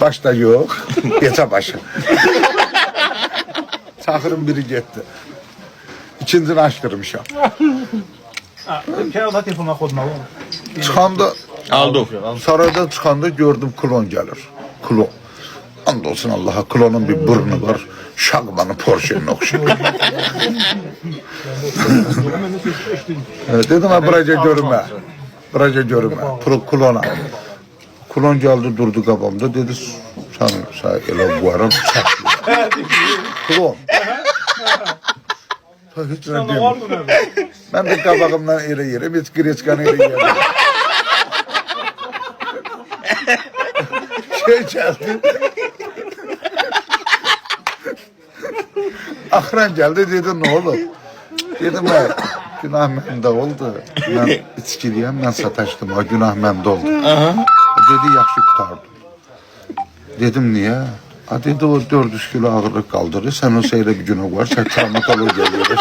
Başta yok. Geçe başı. Çakırın biri gitti. İkincini açtırmışam. Kağıda telefona kodma oğlum. Çıkanda Aldım. saraydan çıkanda gördüm klon gelir. Klon. Andolsun Allah'a klonun bir burnu var. Şagmanı Porsche'nin okşuyor. Dedim ha buraca görünme. Buraca görünme. Klon aldı. Klon geldi durdu kabamda dedi sen ele varım klon. Hiç ne diyeyim. Ben de kabağımdan ele yerim, hiç Greçkan'ı ele yerim. Geldi. Akran geldi dedi ne olur? Dedim ben günah mende oldu. Ben içkiliyim, ben sataştım. O günah mende oldu. Dedi yaxşı kurtardım. Dedim niye? Dedi o 400 kilo ağırlık kaldırır. Sen o seyre bir günah var. Sen travmatolojiye göre.